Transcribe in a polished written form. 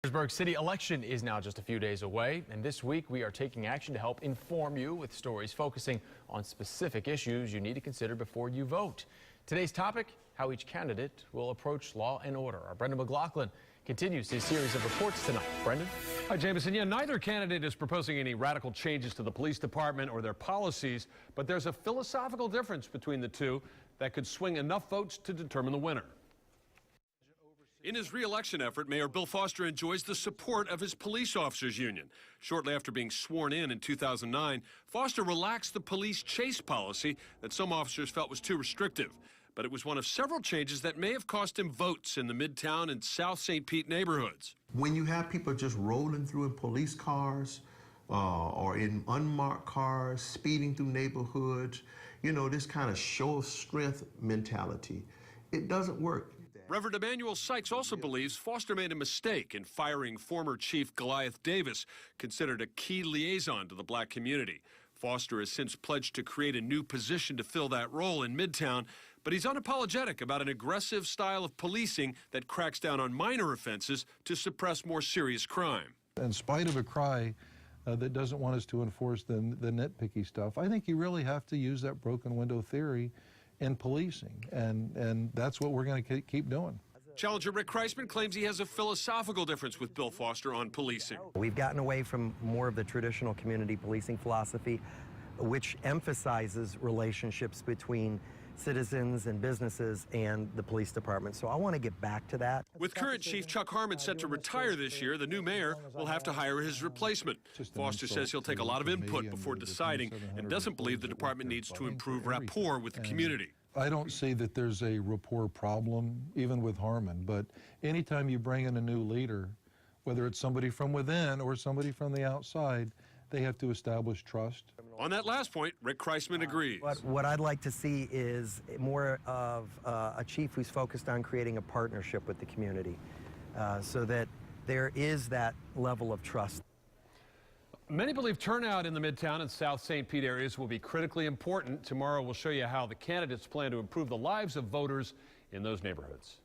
Petersburg city election is now just a few days away, and this week we are taking action to help inform you with stories focusing on specific issues you need to consider before you vote. Today's topic, how each candidate will approach law and order. Our Brendan McLaughlin continues his series of reports tonight. Brendan? Hi, Jameson. Yeah, neither candidate is proposing any radical changes to the police department or their policies, but there's a philosophical difference between the two that could swing enough votes to determine the winner. In his re-election effort, Mayor Bill Foster enjoys the support of his police officers union. Shortly after being sworn in 2009, Foster relaxed the police chase policy that some officers felt was too restrictive. But it was one of several changes that may have cost him votes in the Midtown and South St. Pete neighborhoods. When you have people just rolling through in police cars or in unmarked cars, speeding through neighborhoods, you know, this kind of show of strength mentality, it doesn't work. Reverend Emmanuel Sykes also believes Foster made a mistake in firing former Chief Goliath Davis, considered a key liaison to the black community. Foster has since pledged to create a new position to fill that role in Midtown, but he's unapologetic about an aggressive style of policing that cracks down on minor offenses to suppress more serious crime. In spite of a cry that doesn't want us to enforce the nitpicky stuff, I think you really have to use that broken window theory in policing, and that's what we're going to keep doing. Challenger Rick Kreisman claims he has a philosophical difference with Bill Foster on policing. We've gotten away from more of the traditional community policing philosophy, which emphasizes relationships between citizens and businesses and the police department. So I want to get back to that. With current Chief Chuck Harmon set to retire this year, the new mayor will have to hire his replacement. Foster says he'll take a lot of input before deciding and doesn't believe the department needs to improve rapport with the community. I don't see that there's a rapport problem, even with Harmon, but anytime you bring in a new leader, whether it's somebody from within or somebody from the outside, they have to establish trust. On that last point, Rick Kreisman agrees. What I'd like to see is more of a chief who's focused on creating a partnership with the community so that there is that level of trust. Many believe turnout in the Midtown and South St. Pete areas will be critically important. Tomorrow we'll show you how the candidates plan to improve the lives of voters in those neighborhoods.